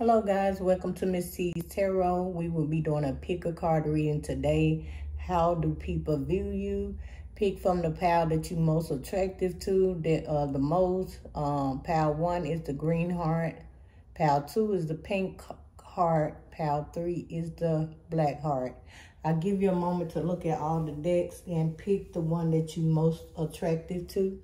Hello guys, welcome to Miss T's Tarot. We will be doing a pick a card reading today. How do people view you? Pick from the pile that you most attractive to, the most. Pile 1 is the green heart. Pile 2 is the pink heart. Pile 3 is the black heart. I'll give you a moment to look at all the decks and pick the one that you most attractive to.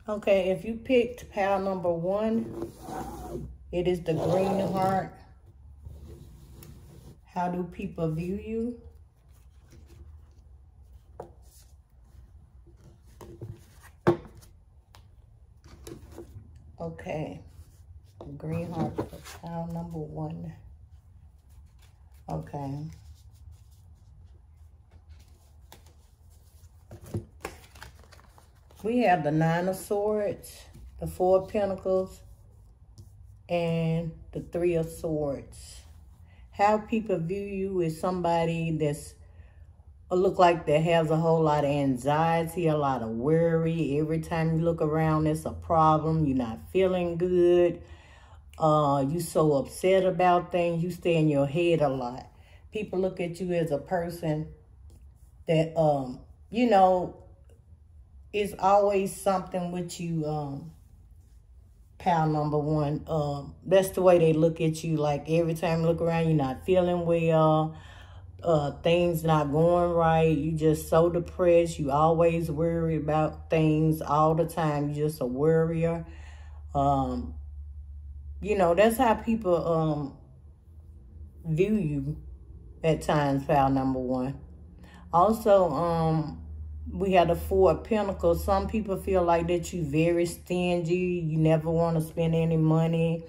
Okay, if you picked pile number 1, it is the green heart. How do people view you? Okay, green heart for pile number 1. Okay. We have the 9 of Swords, the 4 of Pentacles, and the 3 of Swords. How people view you is somebody that's look like that has a whole lot of anxiety, a lot of worry. Every time you look around, it's a problem. You're not feeling good. You so upset about things. You stay in your head a lot. People look at you as a person that, you know, it's always something with you, pile number 1. That's the way they look at you. Like every time you look around, you're not feeling well. Things not going right. You just so depressed. You always worry about things all the time. You're just a worrier. You know, that's how people view you at times, pile number 1. Also, we have the 4 of Pentacles. Some people feel like that you're very stingy. You never want to spend any money.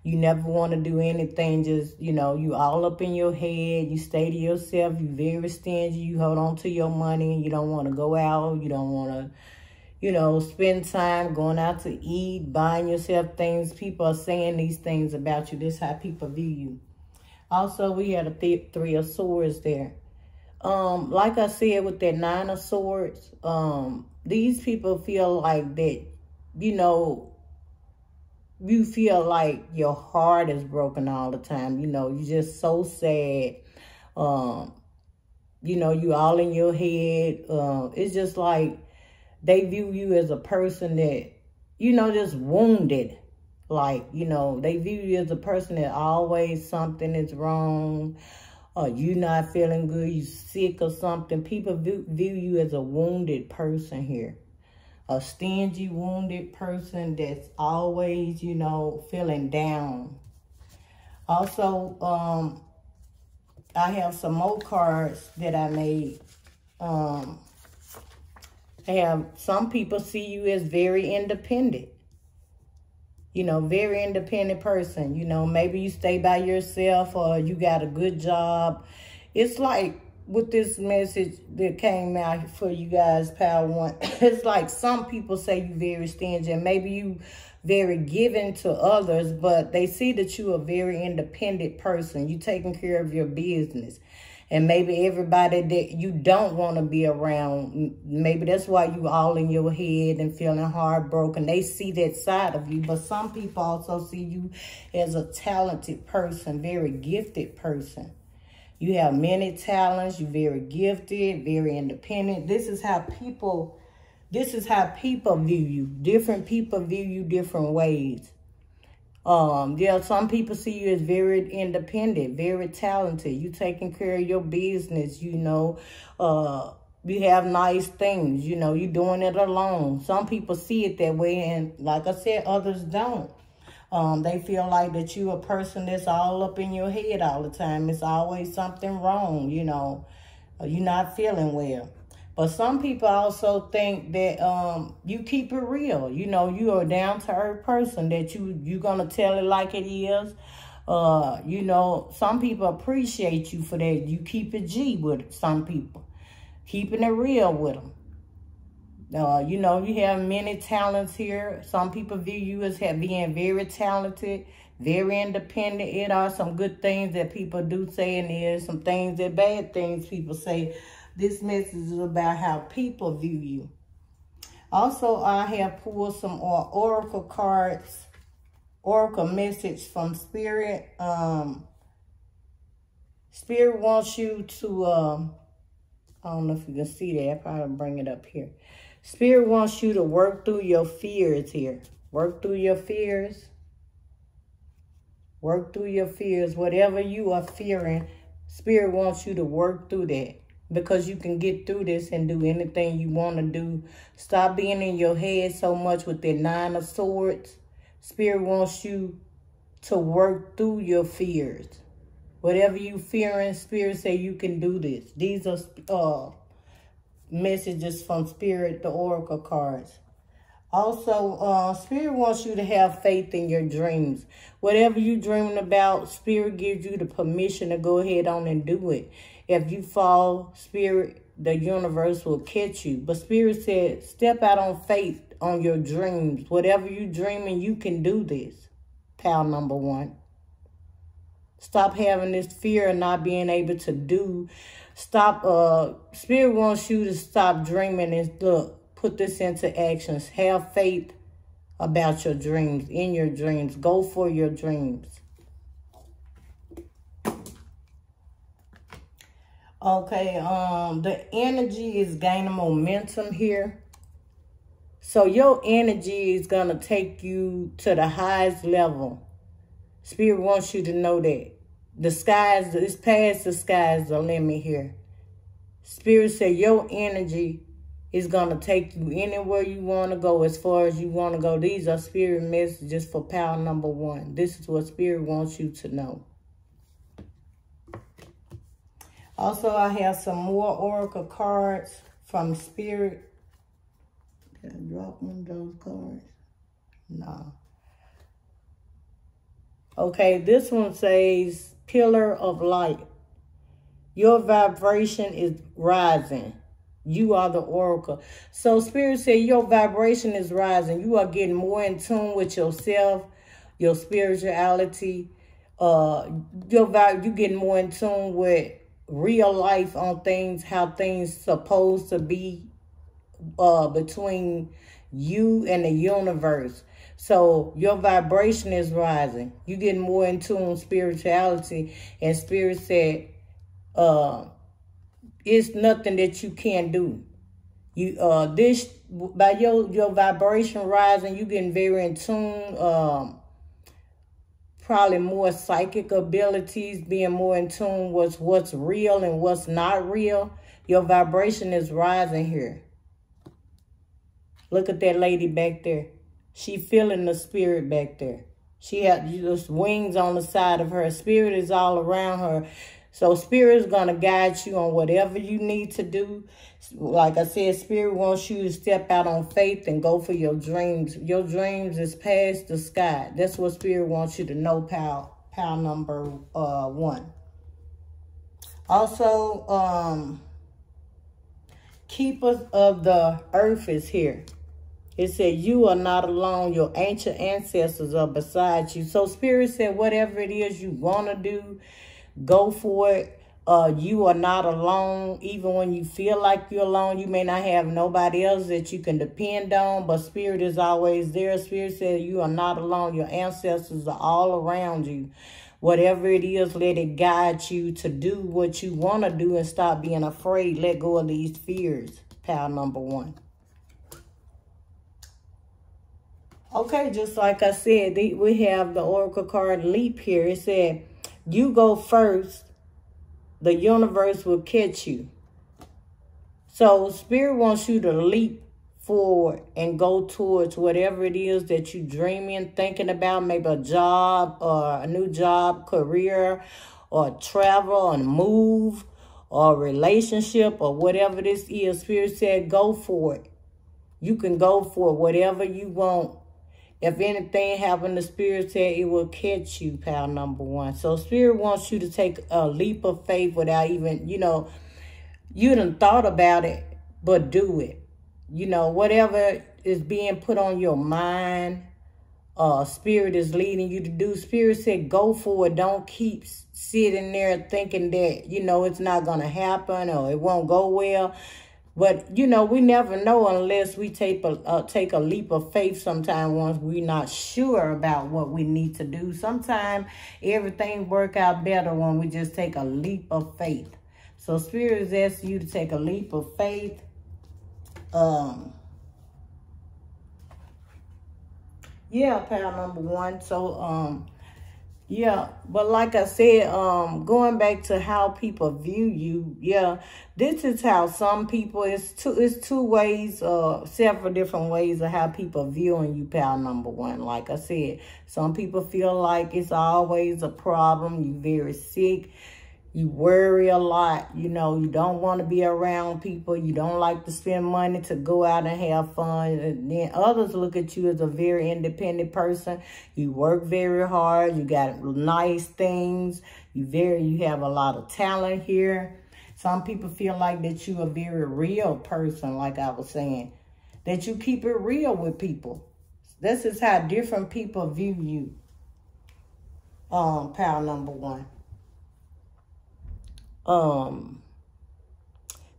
You never want to do anything. Just, you know, you all up in your head. You stay to yourself. You're very stingy. You hold on to your money. You don't want to go out. You don't want to, you know, spend time going out to eat, buying yourself things. People are saying these things about you. This is how people view you. Also, we had the 3 of Swords there. Like I said, with that 9 of Swords, these people feel like that, you know, you feel like your heart is broken all the time. You know, you're just so sad. You know, you all in your head. It's just like they view you as a person that, you know, just wounded. Like, you know, they view you as a person that always something is wrong. You not feeling good, you sick or something. People view you as a wounded person here. A stingy, wounded person that's always, you know, feeling down. Also, I have some more cards that I made. Some people see you as very independent. You know, very independent person. You know, maybe you stay by yourself or you got a good job. It's like with this message that came out for you guys, pile 1, it's like some people say you very stingy and maybe you very giving to others, but they see that you a very independent person. You taking care of your business. And maybe everybody that you don't want to be around, maybe that's why you all in your head and feeling heartbroken. They see that side of you. But some people also see you as a talented person, very gifted person. You have many talents. You're very gifted, very independent. This is how people view you. Different people view you different ways. Yeah, some people see you as very independent, very talented. You taking care of your business, you know. You have nice things, you know. You doing it alone. Some people see it that way, and like I said, others don't. They feel like that you a person that's all up in your head all the time. It's always something wrong, you know. You're not feeling well. But some people also think that you keep it real. You know, you are a down-to-earth person, that you're going to tell it like it is. You know, some people appreciate you for that. You keep it G with some people. Keeping it real with them. You know, you have many talents here. Some people view you as being very talented, very independent. It are some good things that people do say, and there's some things that bad things people say. This message is about how people view you. Also, I have pulled some oracle cards, oracle message from Spirit. Spirit wants you to, I don't know if you can see that. I'll probably bring it up here. Spirit wants you to work through your fears here. Work through your fears. Work through your fears. Whatever you are fearing, Spirit wants you to work through that. Because you can get through this and do anything you want to do. Stop being in your head so much with the 9 of Swords. Spirit wants you to work through your fears. Whatever you fearing, Spirit say you can do this. These are messages from Spirit, the oracle cards. Also, Spirit wants you to have faith in your dreams. Whatever you're dreaming about, Spirit gives you the permission to go ahead on and do it. If you fall, Spirit, the universe will catch you. But Spirit said, step out on faith on your dreams. Whatever you're dreaming, you can do this. Pal number 1. Stop having this fear of not being able to do. Stop. Spirit wants you to stop dreaming and look, put this into actions. Have faith about your dreams, in your dreams. Go for your dreams. Okay, the energy is gaining momentum here. So your energy is going to take you to the highest level. Spirit wants you to know that. The skies, it's past the skies the limit here. Spirit said your energy is going to take you anywhere you want to go, as far as you want to go. These are Spirit messages for power number 1. This is what Spirit wants you to know. Also, I have some more oracle cards from Spirit. Did I drop one of those cards? No. Okay, this one says, Pillar of Light. Your vibration is rising. You are the oracle. So Spirit said your vibration is rising. You are getting more in tune with yourself, your spirituality. You getting more in tune with real life on things, how things supposed to be between you and the universe. So your vibration is rising. You getting more in tune with spirituality. And Spirit said, it's nothing that you can't do. You by your vibration rising, you getting very in tune. Probably more psychic abilities, being more in tune with what's real and what's not real. Your vibration is rising here. Look at that lady back there. She feeling the Spirit back there. She had just wings on the side of her. Spirit is all around her. So Spirit is going to guide you on whatever you need to do. Like I said, Spirit wants you to step out on faith and go for your dreams. Your dreams is past the sky. That's what Spirit wants you to know, pal number 1. Also, keepers of the earth is here. It said, you are not alone. Your ancient ancestors are beside you. So Spirit said, whatever it is you want to do, go for it. You are not alone. Even when you feel like you're alone, you may not have nobody else that you can depend on, but Spirit is always there. Spirit says you are not alone. Your ancestors are all around you. Whatever it is, let it guide you to do what you want to do and stop being afraid. Let go of these fears. Pal number 1. Okay, just like I said, we have the oracle card Leap here. It said, you go first. The universe will catch you. So Spirit wants you to leap forward and go towards whatever it is that you're dreaming, thinking about, maybe a job or a new job, career, or travel, or move, or relationship, or whatever this is. Spirit said, go for it. You can go for whatever you want. If anything happened, the Spirit said it will catch you, pal number 1. So Spirit wants you to take a leap of faith without even, you done thought about it, but do it. Whatever is being put on your mind, Spirit is leading you to do. Spirit said, go for it. Don't keep sitting there thinking that, you know, it's not going to happen or it won't go well. But, you know, we never know unless we take a leap of faith sometime once we're not sure about what we need to do. Sometimes everything work out better when we just take a leap of faith. So Spirit is asking you to take a leap of faith. Yeah, pile number one. So, yeah, but like I said, going back to how people view you, yeah, this is how some people, it's two ways, several different ways of how people viewing you, pal number one. Like I said, some people feel like it's always a problem, you very sick, you worry a lot, you know, you don't want to be around people, you don't like to spend money to go out and have fun. And then others look at you as a very independent person. You work very hard, you got nice things, you have a lot of talent here. Some people feel like that you a very real person, like I was saying, that you keep it real with people. This is how different people view you, pal number one.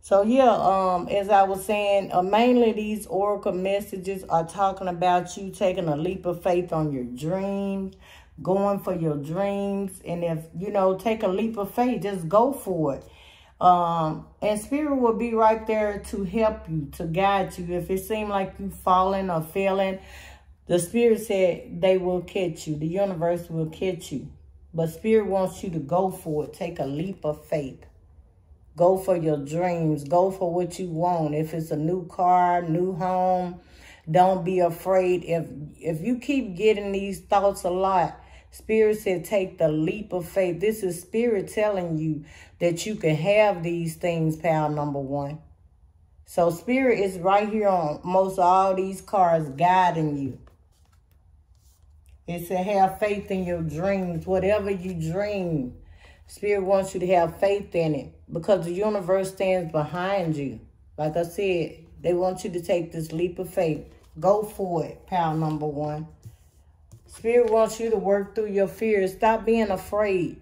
So yeah, as I was saying, mainly these oracle messages are talking about you taking a leap of faith on your dreams, going for your dreams. And if, you know, take a leap of faith, just go for it. And Spirit will be right there to help you, to guide you. If it seems like you falling or failing, the Spirit said they will catch you. The universe will catch you. But Spirit wants you to go for it. Take a leap of faith. Go for your dreams. Go for what you want. If it's a new car, new home, don't be afraid. If you keep getting these thoughts a lot, Spirit said take the leap of faith. This is Spirit telling you that you can have these things, pal number one. So Spirit is right here on most all these cards guiding you. It said have faith in your dreams. Whatever you dream, Spirit wants you to have faith in it because the universe stands behind you. Like I said, they want you to take this leap of faith. Go for it, pal number one. Spirit wants you to work through your fears. Stop being afraid.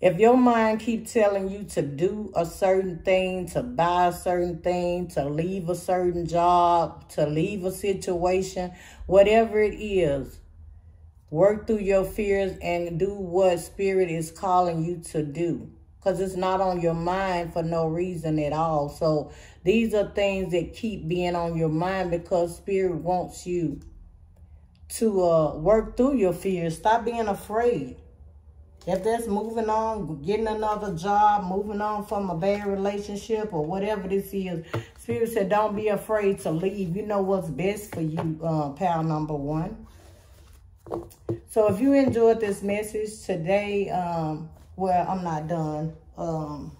If your mind keeps telling you to do a certain thing, to buy a certain thing, to leave a certain job, to leave a situation, whatever it is, work through your fears and do what Spirit is calling you to do. Because it's not on your mind for no reason at all. So these are things that keep being on your mind because Spirit wants you to work through your fears. Stop being afraid. If that's moving on, getting another job, moving on from a bad relationship or whatever this is, Spirit said don't be afraid to leave. You know what's best for you, pal number one. So if you enjoyed this message today, well, I'm not done.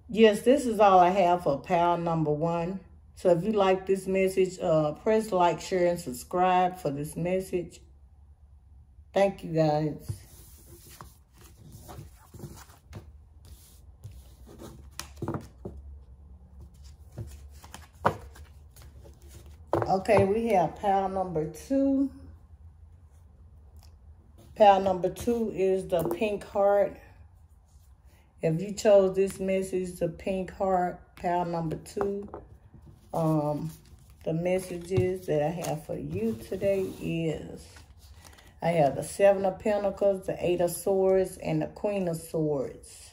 Yes, this is all I have for pal number one. So if you like this message, press like, share, and subscribe for this message. Thank you, guys. Okay, we have pal number two. Pal number two is the pink heart. If you chose this message, the pink heart, pal number two, the messages that I have for you today is, I have the Seven of Pentacles, the Eight of Swords, and the Queen of Swords.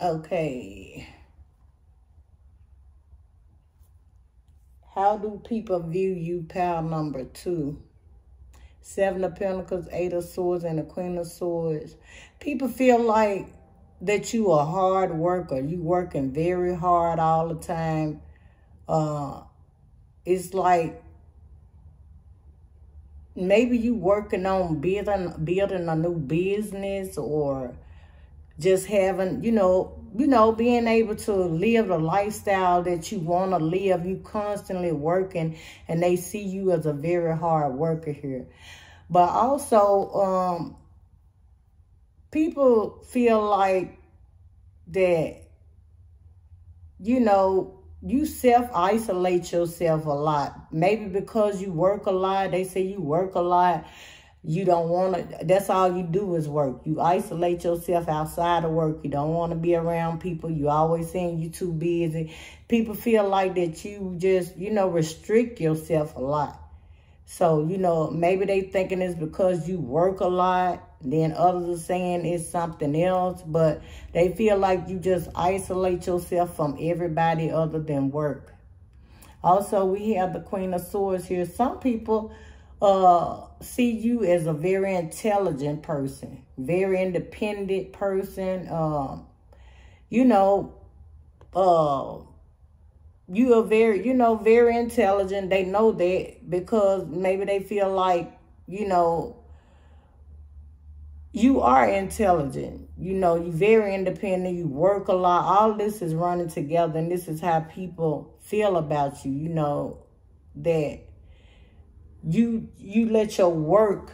Okay. How do people view you, pal number two? Seven of Pentacles, Eight of Swords, and the Queen of Swords. People feel like that you are a hard worker. You working very hard all the time. It's like maybe you working on building a new business or just having, you know, being able to live the lifestyle that you want to live. You constantly working and they see you as a very hard worker here. But also, people feel like that, you know, you self-isolate yourself a lot. Maybe because you work a lot. They say you work a lot. You don't want to, that's all you do is work. You isolate yourself outside of work. You don't want to be around people. You always saying you too busy. People feel like that you just, restrict yourself a lot. So, maybe they thinking it's because you work a lot. Then others are saying it's something else. But they feel like you just isolate yourself from everybody other than work. Also, we have the Queen of Swords here. Some people see you as a very intelligent person, very independent person. You are very, very intelligent. They know that because maybe they feel like, you are intelligent. You're very independent. You work a lot. All this is running together, and this is how people feel about you. That you let your work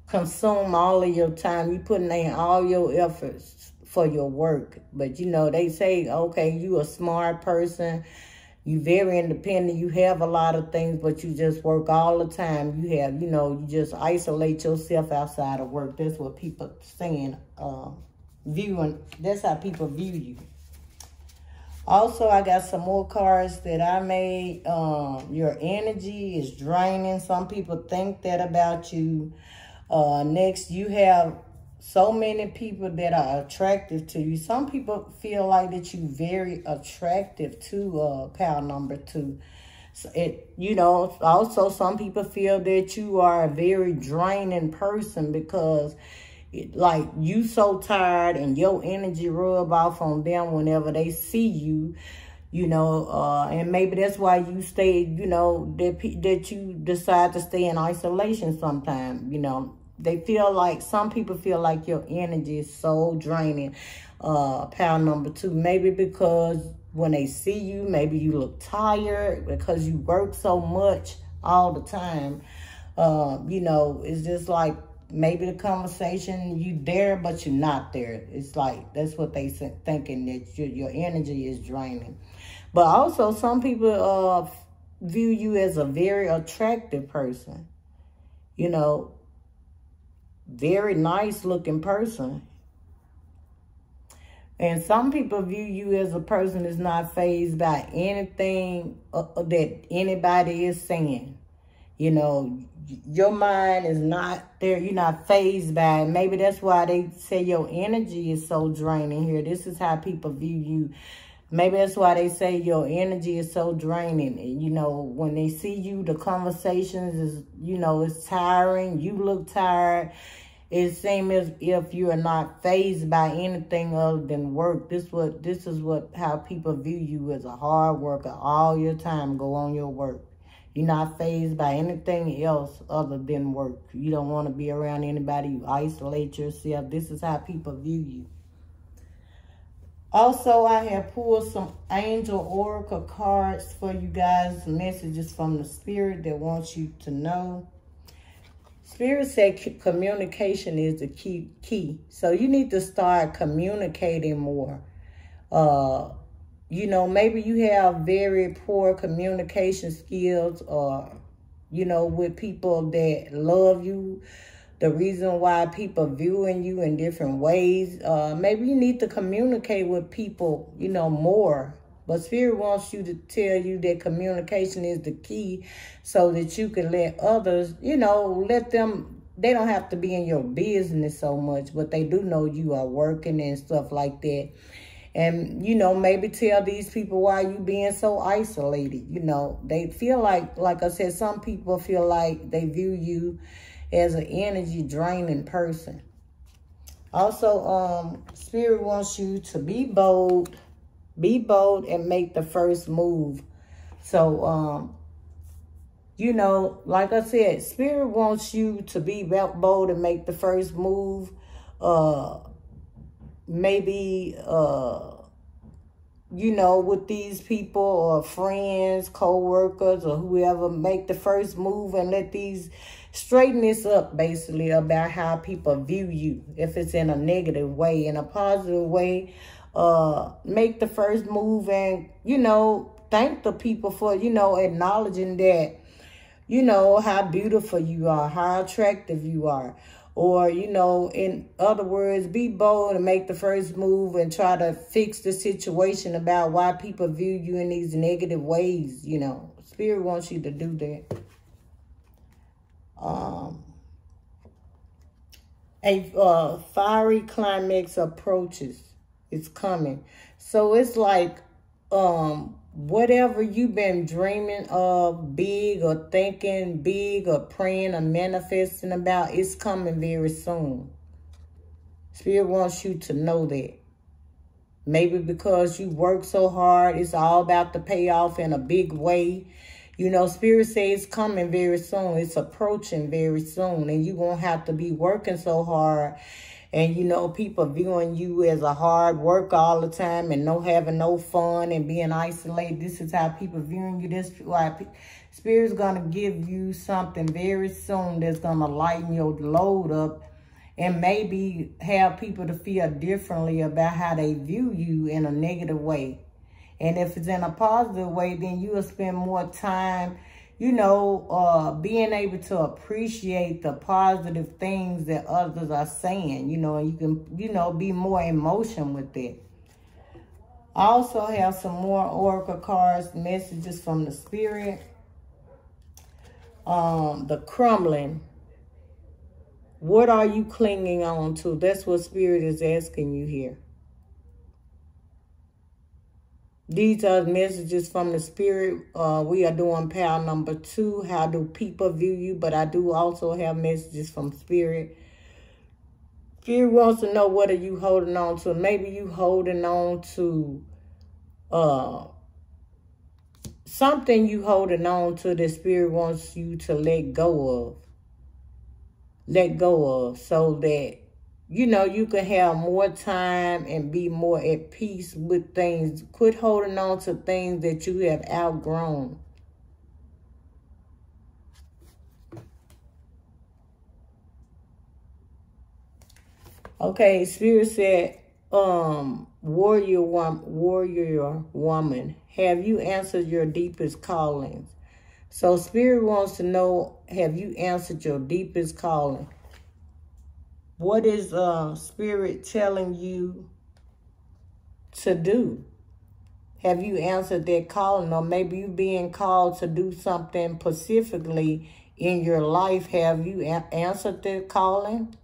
consume all of your time. You putting in all your efforts for your work. But, they say, okay, you a smart person. You very independent. You have a lot of things, but you just work all the time. You have, you just isolate yourself outside of work. That's what people saying, viewing. That's how people view you. Also, I got some more cards that I made. Your energy is draining. Some people think that about you. Next, you have so many people that are attractive to you. Some people feel like that you very attractive to pile number 2. So also some people feel that you are a very draining person because like you so tired and your energy rub off on them whenever they see you, and maybe that's why you stay, that you decide to stay in isolation sometime, They feel like, some people feel like your energy is so draining, pile number 2. Maybe because when they see you, maybe you look tired because you work so much all the time. It's just like maybe the conversation, you there, but you're not there. It's like, that's what they thinking, that your energy is draining. But also, some people view you as a very attractive person. Very nice looking person. And some people view you as a person that's not fazed by anything that anybody is saying. Your mind is not there. You're not fazed by it. Maybe that's why they say your energy is so draining here. This is how people view you. Maybe that's why they say your energy is so draining. When they see you, the conversations is, it's tiring. You look tired. It seems as if you are not fazed by anything other than work. This is how people view you, as a hard worker. All your time go on your work. You're not fazed by anything else other than work. You don't want to be around anybody. You isolate yourself. This is how people view you. Also, I have pulled some angel oracle cards for you guys. Messages from the spirit that wants you to know. Spirit said communication is the key. So you need to start communicating more. Maybe you have very poor communication skills, or, with people that love you. The reason why people viewing you in different ways. Maybe you need to communicate with people, more. But Spirit wants you to tell you that communication is the key so that you can let others, let them, they don't have to be in your business so much, but they do know you are working and stuff like that. And, maybe tell these people why you being so isolated. They feel like I said, some people feel like they view you as an energy draining person. Also, Spirit wants you to be bold. Be bold and make the first move. So, like I said, Spirit wants you to be bold and make the first move. Maybe, with these people or friends, co-workers or whoever, make the first move and let these straighten this up, basically, about how people view you. If it's in a negative way, in a positive way, make the first move and, thank the people for, you know, acknowledging that, you know, how beautiful you are, how attractive you are. Or, you know, in other words, be bold and make the first move and try to fix the situation about why people view you in these negative ways, you know. Spirit wants you to do that. A fiery climax approaches. It's coming. So it's like whatever you've been dreaming of big or thinking big or praying or manifesting about, it's coming very soon. Spirit wants you to know that. Maybe because you work so hard, it's all about the payoff in a big way. You know, Spirit says it's coming very soon. It's approaching very soon. And you won't have to be working so hard. And, you know, people viewing you as a hard worker all the time and having no fun and being isolated. This is how people viewing you. This why Spirit's going to give you something very soon that's going to lighten your load up and maybe have people to feel differently about how they view you in a negative way. And if it's in a positive way, then you will spend more time, you know, being able to appreciate the positive things that others are saying, you know, and you can, you know, be more in motion with it. I also have some more oracle cards, messages from the Spirit. The crumbling. What are you clinging on to? That's what Spirit is asking you here. These are messages from the Spirit. We are doing pile number 2. How do people view you? But I do also have messages from Spirit. Spirit wants to know, what are you holding on to? Maybe you holding on to something you holding on to that Spirit wants you to let go of. Let go of, so that, you know, you can have more time and be more at peace with things. Quit holding on to things that you have outgrown. Okay, Spirit said, warrior woman, have you answered your deepest callings? So Spirit wants to know, have you answered your deepest calling? What is Spirit telling you to do? Have you answered that calling? Or maybe you being called to do something specifically in your life. Have you answered that calling?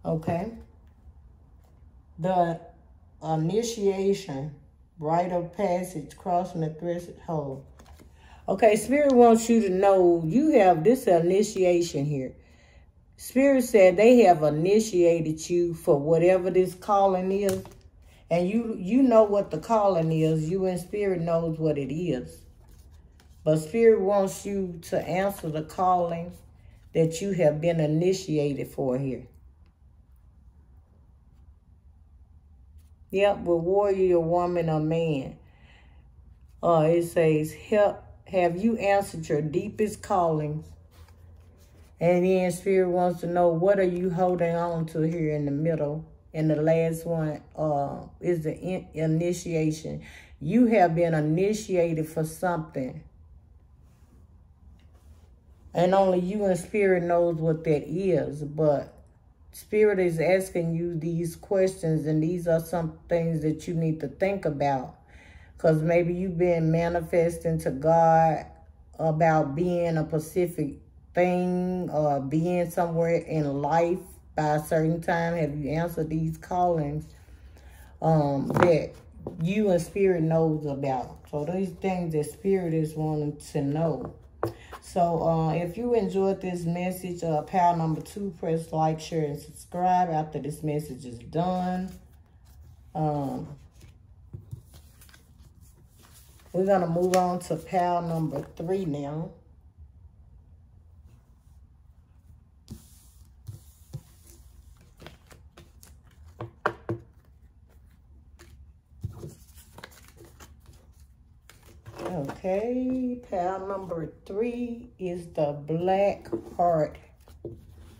Okay. The initiation, rite of passage, crossing the threshold. Okay, Spirit wants you to know you have this initiation here. Spirit said they have initiated you for whatever this calling is. And you know what the calling is. You and Spirit knows what it is. But Spirit wants you to answer the calling that you have been initiated for here. Yep, with warrior, woman, or man. It says, have you answered your deepest callings? And then Spirit wants to know, what are you holding on to here in the middle? And the last one is the initiation. You have been initiated for something. And only you and Spirit knows what that is. But Spirit is asking you these questions, and these are some things that you need to think about. Because maybe you've been manifesting to God about being a specific thing or being somewhere in life by a certain time. Have you answered these callings that you and Spirit knows about? So these things that Spirit is wanting to know. So if you enjoyed this message, pile number 2, press like, share, and subscribe after this message is done. We're going to move on to pile number 3 now. Okay, pile number 3 is the Black Heart.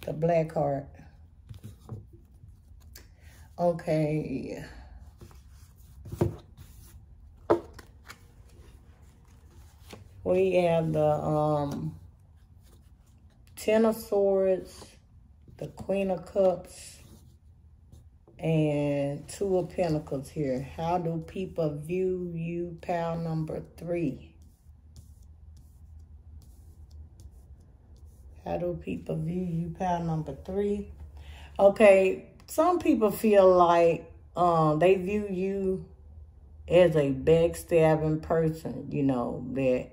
The Black Heart. Okay. We have the Ten of Swords, the Queen of Cups, and Two of Pentacles here. How do people view you? Pile number 3. How do people view you? Pile number 3. Okay, some people feel like they view you as a backstabbing person, you know, that,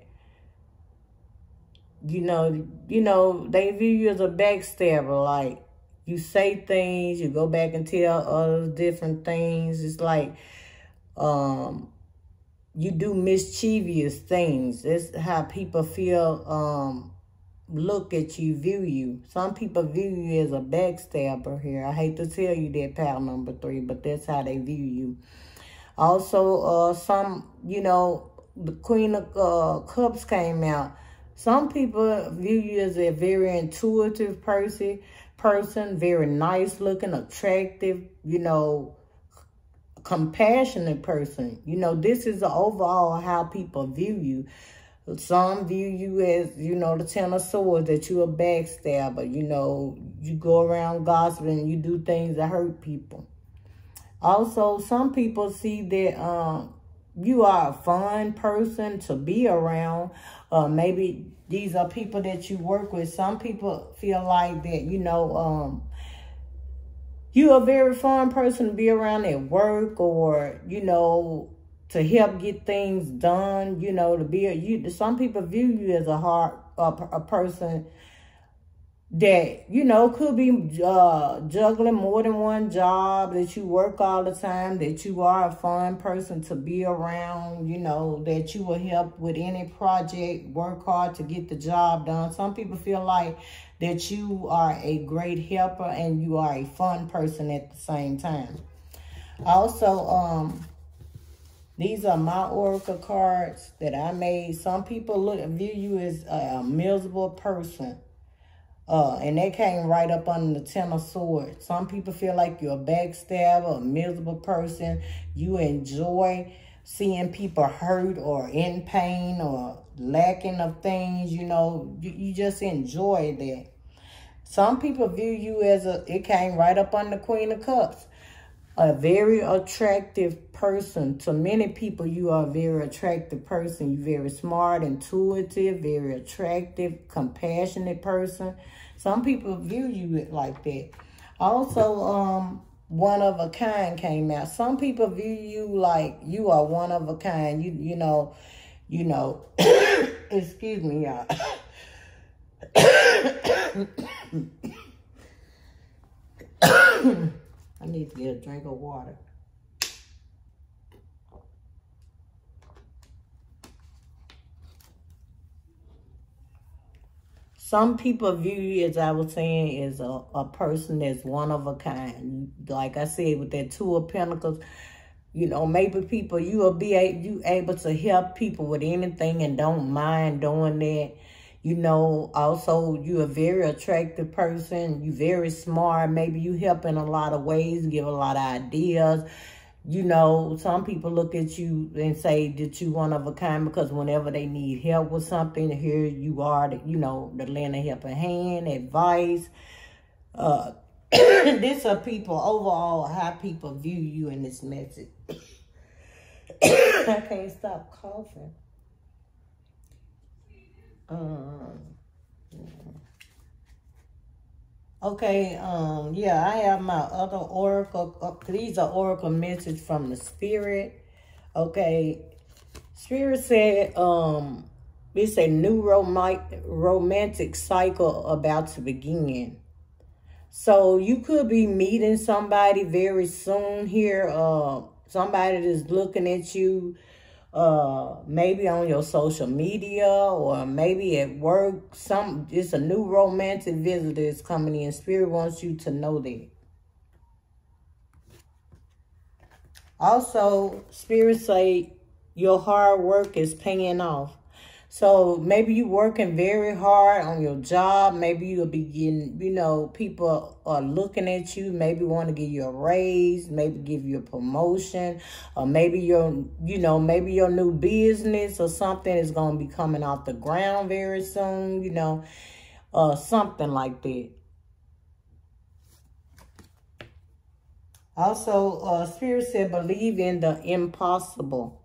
you know, they view you as a backstabber. Like, you say things, you go back and tell others different things. It's like, you do mischievous things. That's how people feel, look at you, view you. Some people view you as a backstabber here. I hate to tell you that, pal number 3, but that's how they view you. Also, some, you know, the Queen of Cups came out. Some people view you as a very intuitive person, very nice looking, attractive, you know, compassionate person. You know, this is overall how people view you. Some view you as, you know, the Ten of Swords, that you're a backstabber. You know, you go around gossiping, you do things that hurt people. Also, some people see that you are a fun person to be around. Maybe these are people that you work with. Some people feel like that, you know, you're a very fun person to be around at work, or, you know, to help get things done. You know, to be some people view you as a person that, you know, could be juggling more than one job, that you work all the time, that you are a fun person to be around, you know, that you will help with any project, work hard to get the job done. Some people feel like that you are a great helper and you are a fun person at the same time. Also, these are my oracle cards that I made. Some people view you as a miserable person. And that came right up under the Ten of Swords. Some people feel like you're a backstabber, a miserable person. You enjoy seeing people hurt or in pain or lacking of things. You know, you just enjoy that. Some people view you as it came right up under the Queen of Cups, a very attractive person. To many people, you are a very attractive person. You're very smart, intuitive, very attractive, compassionate person. Some people view you like that. Also, one of a kind came out. Some people view you like you are one of a kind. You know, excuse me, y'all. I need to get a drink of water. Some people view you, as I was saying, as a person that's one of a kind. Like I said, with that Two of Pentacles, you know, maybe people, you able to help people with anything and don't mind doing that. You know, also, you're a very attractive person. You're very smart. Maybe you help in a lot of ways, give a lot of ideas. You know, some people look at you and say that you one of a kind because whenever they need help with something, here you are, you know, the lend a helping hand, advice. These are people, overall, how people view you in this message. I can't stop coughing. Okay, yeah, I have my other oracle. These are oracle messages from the Spirit. Okay, Spirit said, it's a new romantic cycle about to begin. So you could be meeting somebody very soon here. Somebody that's looking at you, maybe on your social media or maybe at work. It's a new romantic visitor is coming in. Spirit wants you to know that. Also, Spirit say your hard work is paying off. So maybe you working very hard on your job. Maybe you'll be getting, people are looking at you, maybe want to give you a raise, maybe give you a promotion, or maybe maybe your new business or something is going to be coming off the ground very soon, something like that. Also, Spirit said, believe in the impossible.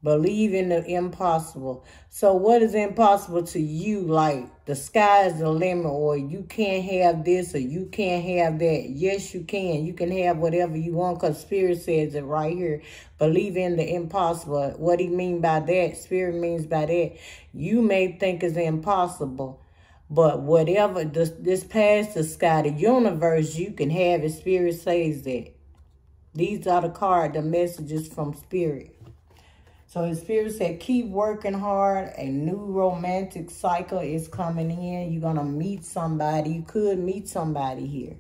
Believe in the impossible. So what is impossible to you? Like the sky is the limit, or you can't have this, or you can't have that. Yes, you can. You can have whatever you want, because Spirit says it right here. Believe in the impossible. What he mean by that? Spirit means by that, you may think it's impossible, but whatever this past the sky, the universe, you can have it. Spirit says that. These are the cards, the messages from Spirit. So the Spirit said, keep working hard. A new romantic cycle is coming in. You're going to meet somebody. You could meet somebody here.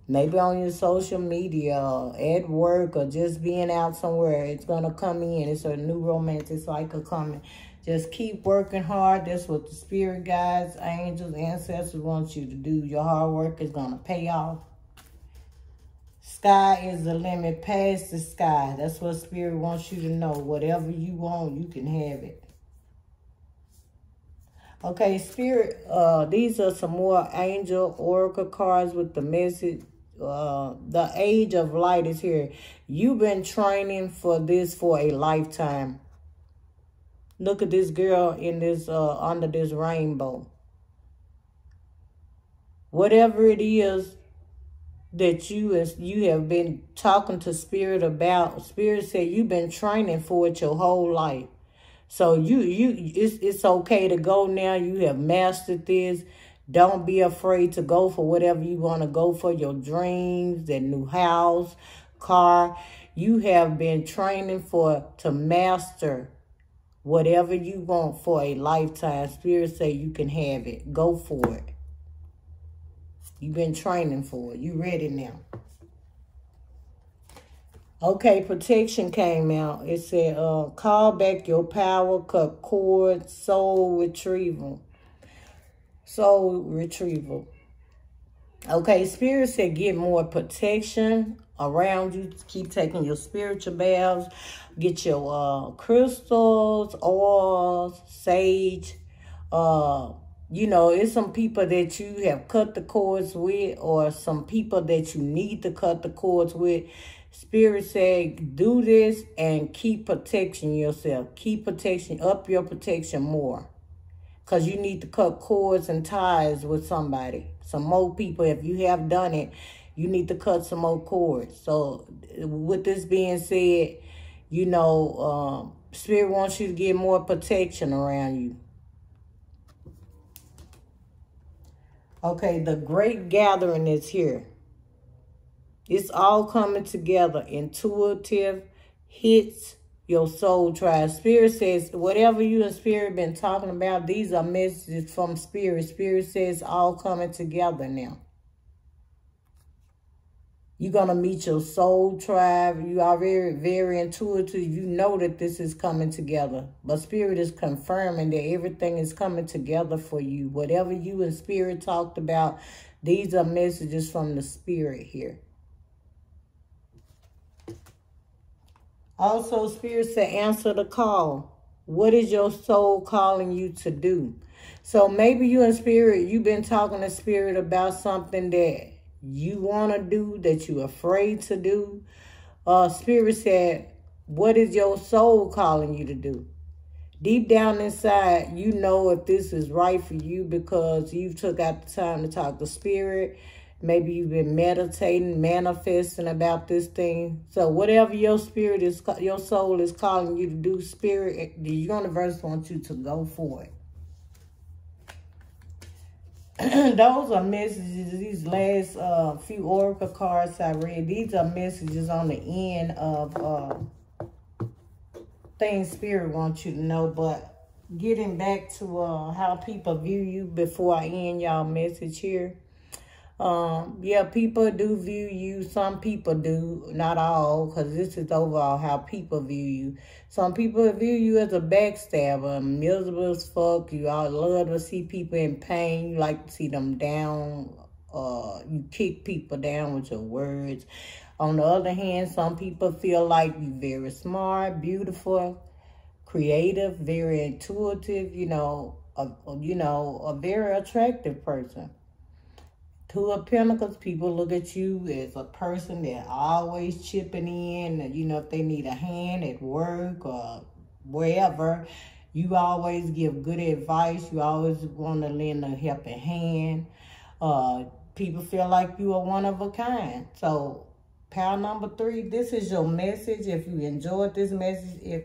Maybe on your social media, or at work, or just being out somewhere. It's going to come in. It's a new romantic cycle coming. Just keep working hard. That's what the Spirit guides, angels, ancestors want you to do. Your hard work is going to pay off. Sky is the limit, past the sky. That's what Spirit wants you to know. Whatever you want, you can have it. Okay, Spirit, these are some more angel oracle cards with the message. The age of light is here. You've been training for this for a lifetime. Look at this girl in this under this rainbow. Whatever it is that you have been talking to Spirit about, Spirit said you've been training for it your whole life. So it's okay to go now. You have mastered this. Don't be afraid to go for whatever you want to go for, your dreams, that new house, car. You have been training to master whatever you want for a lifetime. Spirit say you can have it. Go for it. You've been training for it. You ready now. Okay, protection came out. It said, call back your power, cut cord, soul retrieval. Soul retrieval. Okay, Spirit said get more protection around you. Keep taking your spiritual baths. Get your crystals, oils, sage, it's some people that you have cut the cords with, or some people that you need to cut the cords with. Spirit said, do this and keep protecting yourself. Keep protection, up your protection more. Because you need to cut cords and ties with somebody. Some more people, if you have done it, you need to cut some more cords. So with this being said, Spirit wants you to get more protection around you. Okay, the great gathering is here. It's all coming together. Intuitive hits your soul tribe. Spirit says, whatever you and Spirit been talking about, these are messages from Spirit. Spirit says all coming together now. You're going to meet your soul tribe. You are very, very intuitive. You know that this is coming together. But Spirit is confirming that everything is coming together for you. Whatever you and Spirit talked about, these are messages from the Spirit here. Also, Spirit said, answer the call. What is your soul calling you to do? So maybe you and Spirit, you've been talking to Spirit about something that you want to do, that you're afraid to do. Spirit said, what is your soul calling you to do? Deep down inside, you know if this is right for you because you took out the time to talk to Spirit. Maybe you've been meditating, manifesting about this thing. So whatever your spirit is, your soul is calling you to do, Spirit, the universe wants you to go for it. Those are messages. These last few oracle cards I read, these are messages on the end of things Spirit wants you to know. But getting back to how people view you before I end y'all message here. Yeah, people do view you. Some people do, not all, because this is overall how people view you. Some people view you as a backstabber, miserable as fuck. You all love to see people in pain. You like to see them down. You kick people down with your words. On the other hand, some people feel like you're very smart, beautiful, creative, very intuitive, a very attractive person. Two of Pentacles, people look at you as a person that always chipping in. If they need a hand at work or wherever, you always give good advice. You always want to lend a helping hand. People feel like you are one of a kind. So, pile number 3, this is your message. If you enjoyed this message, if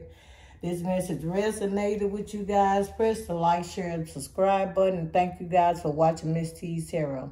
this message resonated with you guys, press the like, share, and subscribe button. And thank you guys for watching Miss T's Tarot.